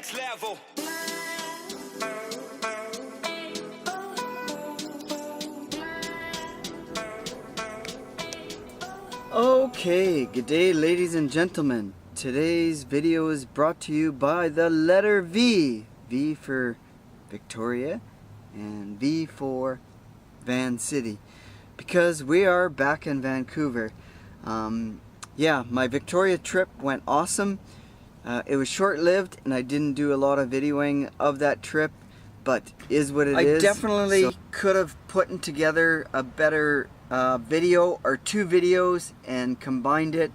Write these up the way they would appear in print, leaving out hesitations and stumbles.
next level. Okay, good day ladies and gentlemen. Today's video is brought to you by the letter V. V for Victoria and V for Van City. Because we are back in Vancouver. Yeah, my Victoria trip went awesome. It was short-lived and I didn't do a lot of videoing of that trip, but is what it is. I definitely could have put together a better video or two videos and combined it,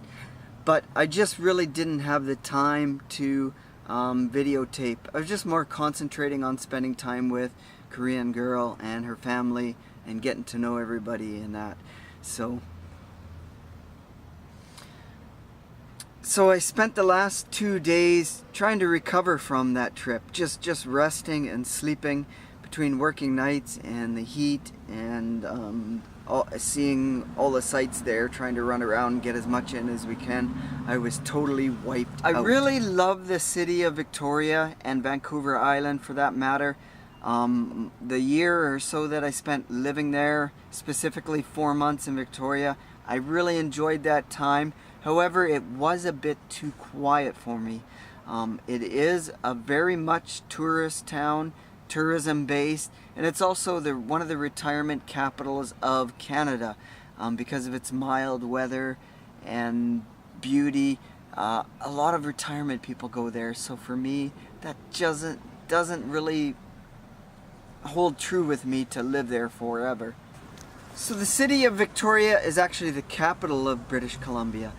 but I just really didn't have the time to videotape. I was just more concentrating on spending time with Korean girl and her family and getting to know everybody and that. So I spent the last 2 days trying to recover from that trip, just resting and sleeping between working nights and the heat and seeing all the sights there, trying to run around and get as much in as we can. I was totally wiped out. I really love the city of Victoria and Vancouver Island for that matter. The year or so that I spent living there, specifically 4 months in Victoria, I really enjoyed that time. However, it was a bit too quiet for me. It is a very much tourist town, tourism based, and it's also one of the retirement capitals of Canada because of its mild weather and beauty. A lot of retirement people go there, so for me that doesn't really hold true with me to live there forever. So the city of Victoria is actually the capital of British Columbia.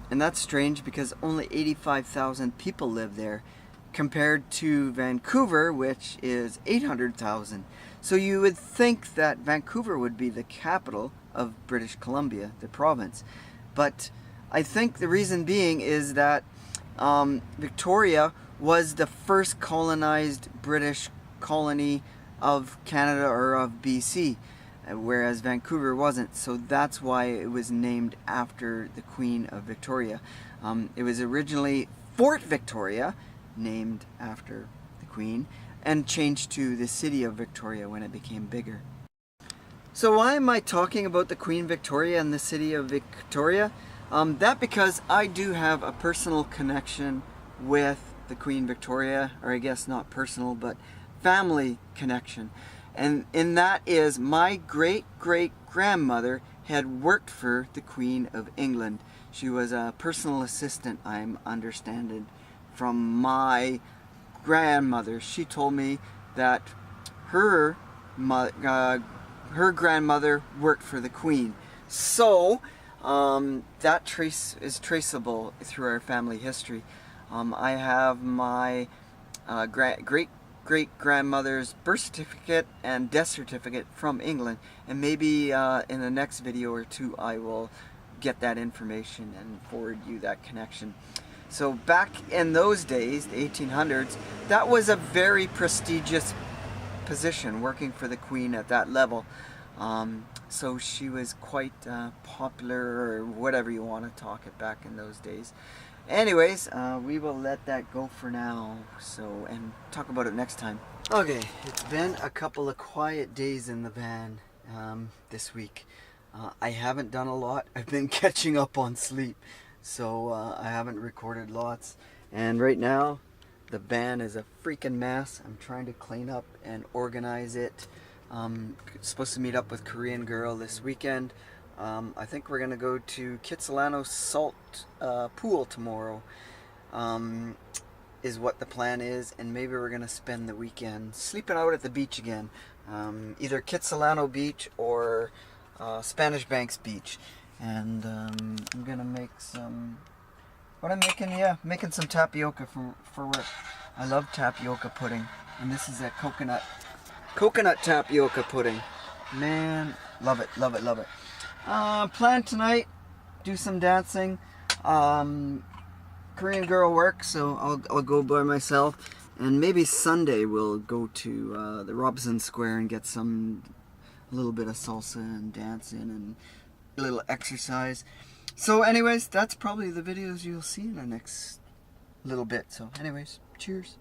And that's strange because only 85,000 people live there compared to Vancouver, which is 800,000. So you would think that Vancouver would be the capital of British Columbia, the province. But I think the reason being is that Victoria was the first colonized British colony of Canada or of BC. Whereas Vancouver wasn't, so that's why it was named after the Queen of Victoria. It was originally Fort Victoria, named after the Queen, and changed to the City of Victoria when it became bigger. So why am I talking about the Queen Victoria and the City of Victoria? That because I do have a personal connection with the Queen Victoria, or I guess not personal, but family connection. And that is my great-great-grandmother had worked for the Queen of England. She was a personal assistant, I'm understanding, from my grandmother. She told me that her grandmother worked for the Queen. So that is traceable through our family history. I have my great-grandmother's birth certificate and death certificate from England, and maybe in the next video or two I will get that information and forward you that connection. So back in those days, the 1800s, that was a very prestigious position, working for the Queen at that level. So she was quite popular, or whatever you want to talk it back in those days. Anyways, we will let that go for now, and talk about it next time. Okay, it's been a couple of quiet days in the van this week. I haven't done a lot. I've been catching up on sleep, so I haven't recorded lots. And right now, the van is a freaking mess. I'm trying to clean up and organize it. Supposed to meet up with Korean girl this weekend. I think we're gonna go to Kitsilano Salt Pool tomorrow, is what the plan is, and maybe we're gonna spend the weekend sleeping out at the beach again, either Kitsilano Beach or Spanish Banks Beach. And I'm gonna make some, what I'm making, making some tapioca for work. I love tapioca pudding, and this is a coconut tapioca pudding. Man, love it, love it, love it. Plan tonight, do some dancing. Korean girl work, so I'll go by myself. And maybe Sunday we'll go to the Robson Square and get a little bit of salsa and dancing and a little exercise. So anyways, that's probably the videos you'll see in the next little bit. So anyways, Cheers.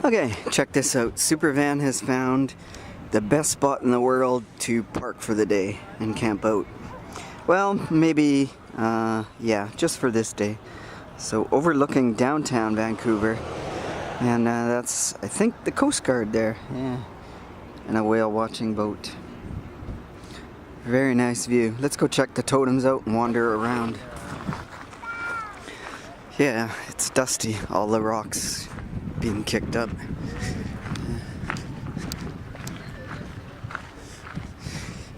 Okay, check this out. Super Van has found the best spot in the world to park for the day and camp out. Well, maybe, yeah, just for this day. So overlooking downtown Vancouver, and that's, I think, the Coast Guard there. Yeah, and a whale watching boat. Very nice view. Let's go check the totems out and wander around. Yeah, it's dusty, all the rocks being kicked up.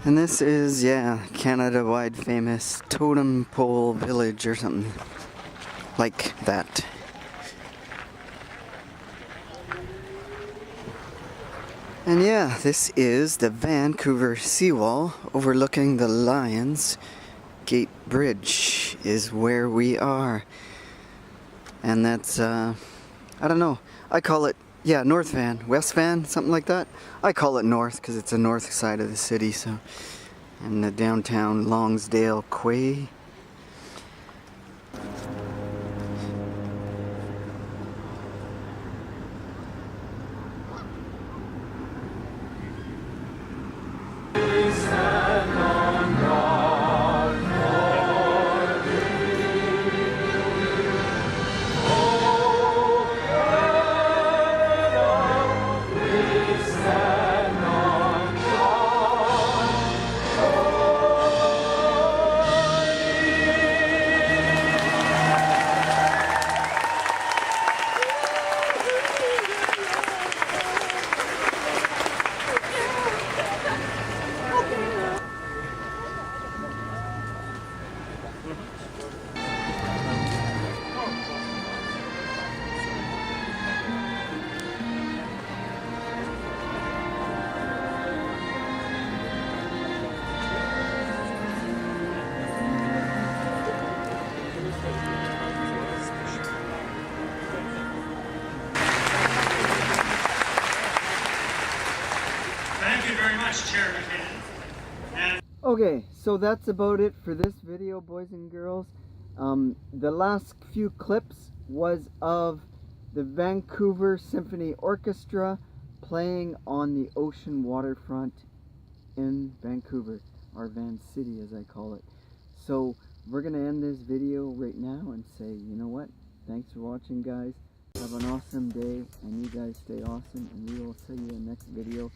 And this is, yeah, Canada-wide famous Totem Pole Village or something like that. And yeah, this is the Vancouver seawall overlooking the Lions Gate Bridge is where we are. And that's, I don't know, I call it, yeah, North Van, West Van, something like that. I call it North because it's the north side of the city, so. And the downtown Longsdale Quay. Okay, so that's about it for this video, boys and girls. The last few clips was of the Vancouver Symphony Orchestra playing on the ocean waterfront in Vancouver, or Van City as I call it. So we're going to end this video right now and say, you know what, thanks for watching, guys. Have an awesome day, and you guys stay awesome, and we will see you in the next video.